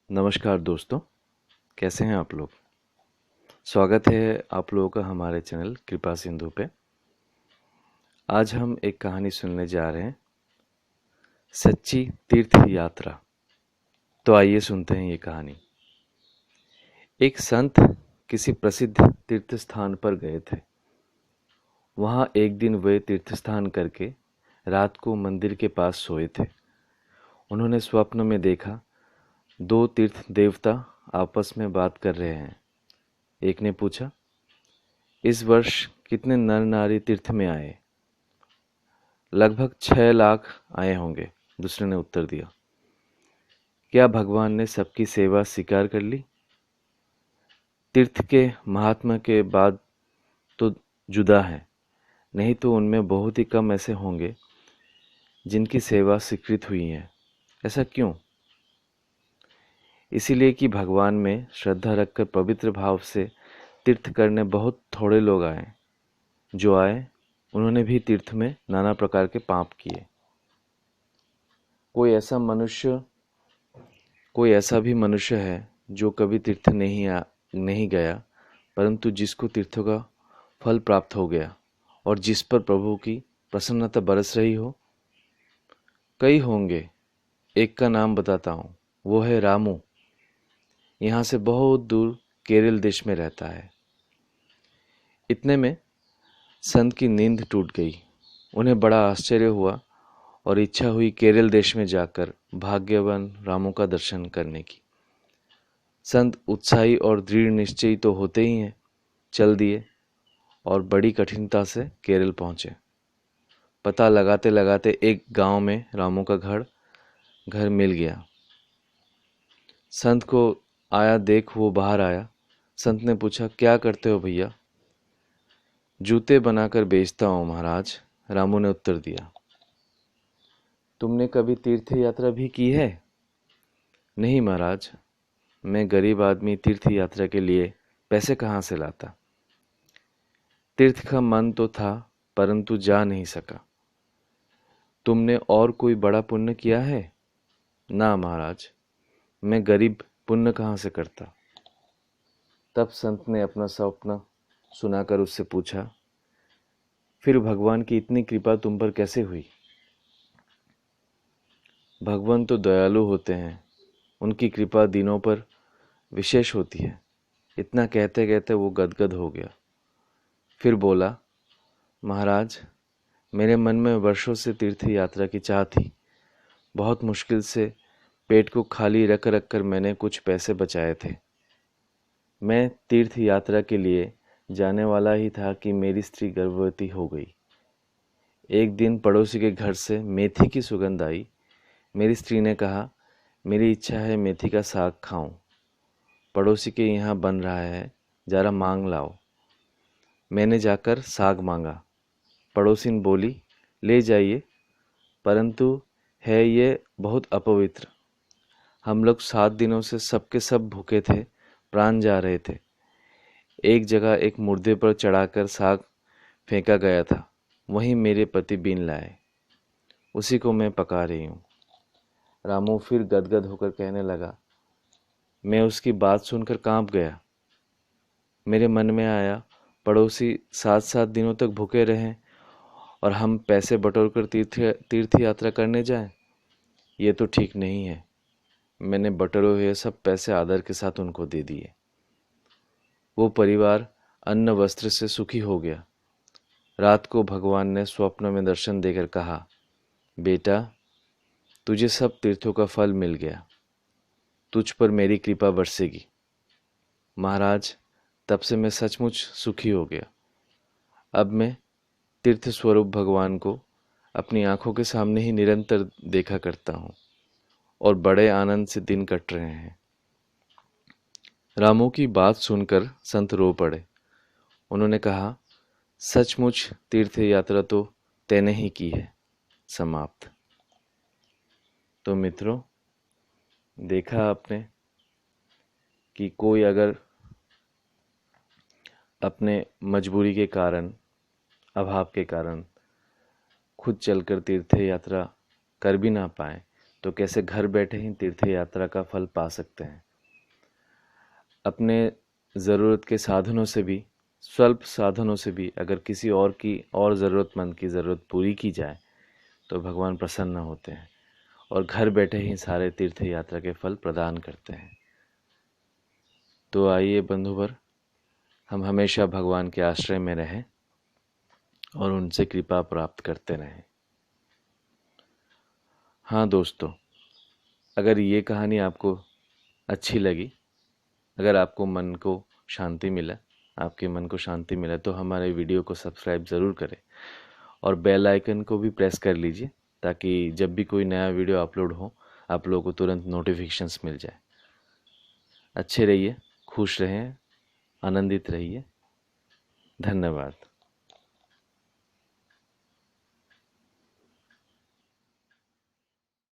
नमस्कार दोस्तों, कैसे हैं आप लोग। स्वागत है आप लोगों का हमारे चैनल कृपा सिंधु पे। आज हम एक कहानी सुनने जा रहे हैं, सच्ची तीर्थ यात्रा। तो आइए सुनते हैं ये कहानी। एक संत किसी प्रसिद्ध तीर्थ स्थान पर गए थे। वहाँ एक दिन वे तीर्थ स्थान करके रात को मंदिर के पास सोए थे। उन्होंने स्वप्न में देखा, दो तीर्थ देवता आपस में बात कर रहे हैं। एक ने पूछा, इस वर्ष कितने नर नारी तीर्थ में आए। लगभग 6 लाख आए होंगे, दूसरे ने उत्तर दिया। क्या भगवान ने सबकी सेवा स्वीकार कर ली। तीर्थ के महात्मा के बाद तो जुदा है, नहीं तो उनमें बहुत ही कम ऐसे होंगे जिनकी सेवा स्वीकृत हुई है। ऐसा क्यों। इसीलिए कि भगवान में श्रद्धा रखकर पवित्र भाव से तीर्थ करने बहुत थोड़े लोग आए। जो आए उन्होंने भी तीर्थ में नाना प्रकार के पाप किए। कोई ऐसा मनुष्य कोई ऐसा भी मनुष्य है जो कभी तीर्थ नहीं गया, परंतु जिसको तीर्थों का फल प्राप्त हो गया और जिस पर प्रभु की प्रसन्नता बरस रही हो। कई होंगे, एक का नाम बताता हूँ, वो है रामू। यहाँ से बहुत दूर केरल देश में रहता है। इतने में संत की नींद टूट गई। उन्हें बड़ा आश्चर्य हुआ और इच्छा हुई केरल देश में जाकर भाग्यवान रामू का दर्शन करने की। संत उत्साही और दृढ़ निश्चयी तो होते ही हैं। चल दिए और बड़ी कठिनता से केरल पहुंचे। पता लगाते लगाते एक गांव में रामू का घर मिल गया। संत को आया देख वो बाहर आया। संत ने पूछा, क्या करते हो भैया। जूते बनाकर बेचता हूँ महाराज, रामू ने उत्तर दिया। तुमने कभी तीर्थ यात्रा भी की है। नहीं महाराज, मैं गरीब आदमी तीर्थ यात्रा के लिए पैसे कहाँ से लाता। तीर्थ का मन तो था परंतु जा नहीं सका। तुमने और कोई बड़ा पुण्य किया है। ना महाराज, मैं गरीब पुण्य कहाँ से करता। तब संत ने अपना सपना सुनाकर उससे पूछा, फिर भगवान की इतनी कृपा तुम पर कैसे हुई। भगवान तो दयालु होते हैं, उनकी कृपा दिनों पर विशेष होती है। इतना कहते कहते वो गदगद हो गया। फिर बोला, महाराज, मेरे मन में वर्षों से तीर्थ यात्रा की चाह थी। बहुत मुश्किल से पेट को खाली रख रख कर मैंने कुछ पैसे बचाए थे। मैं तीर्थ यात्रा के लिए जाने वाला ही था कि मेरी स्त्री गर्भवती हो गई। एक दिन पड़ोसी के घर से मेथी की सुगंध आई। मेरी स्त्री ने कहा, मेरी इच्छा है मेथी का साग खाऊं। पड़ोसी के यहाँ बन रहा है, जरा मांग लाओ। मैंने जाकर साग मांगा। पड़ोसिन बोली, ले जाइए, परंतु है ये बहुत अपवित्र। हम लोग 7 दिनों से सबके सब भूखे थे, प्राण जा रहे थे। एक जगह एक मुर्दे पर चढ़ाकर साग फेंका गया था, वहीं मेरे पति बीन लाए, उसी को मैं पका रही हूँ। रामू फिर गदगद होकर कहने लगा। मैं उसकी बात सुनकर कांप गया। मेरे मन में आया, पड़ोसी 7 7 दिनों तक भूखे रहें और हम पैसे बटोर कर तीर्थ यात्रा करने जाएं। ये तो ठीक नहीं है। मैंने बटोरे हुए सब पैसे आदर के साथ उनको दे दिए। वो परिवार अन्न वस्त्र से सुखी हो गया। रात को भगवान ने स्वप्न में दर्शन देकर कहा, बेटा, तुझे सब तीर्थों का फल मिल गया, तुझ पर मेरी कृपा बरसेगी। महाराज, तब से मैं सचमुच सुखी हो गया। अब मैं तीर्थ स्वरूप भगवान को अपनी आंखों के सामने ही निरंतर देखा करता हूँ और बड़े आनंद से दिन कट रहे हैं। रामू की बात सुनकर संत रो पड़े। उन्होंने कहा, सचमुच तीर्थ यात्रा तो तैने ही की है। समाप्त। तो मित्रों, देखा आपने कि कोई अगर अपने मजबूरी के कारण, अभाव के कारण खुद चलकर तीर्थ यात्रा कर भी ना पाए, तो कैसे घर बैठे ही तीर्थ यात्रा का फल पा सकते हैं। अपने ज़रूरत के साधनों से भी, स्वल्प साधनों से भी अगर किसी और की और ज़रूरतमंद की ज़रूरत पूरी की जाए तो भगवान प्रसन्न होते हैं और घर बैठे ही सारे तीर्थ यात्रा के फल प्रदान करते हैं। तो आइए बंधुवर, हम हमेशा भगवान के आश्रय में रहें और उनसे कृपा प्राप्त करते रहें। हाँ दोस्तों, अगर ये कहानी आपको अच्छी लगी, अगर आपको मन को शांति मिला, आपके मन को शांति मिला, तो हमारे वीडियो को सब्सक्राइब ज़रूर करें और बेल आइकन को भी प्रेस कर लीजिए ताकि जब भी कोई नया वीडियो अपलोड हो आप लोगों को तुरंत नोटिफिकेशंस मिल जाए। अच्छे रहिए, खुश रहें, आनंदित रहिए। धन्यवाद।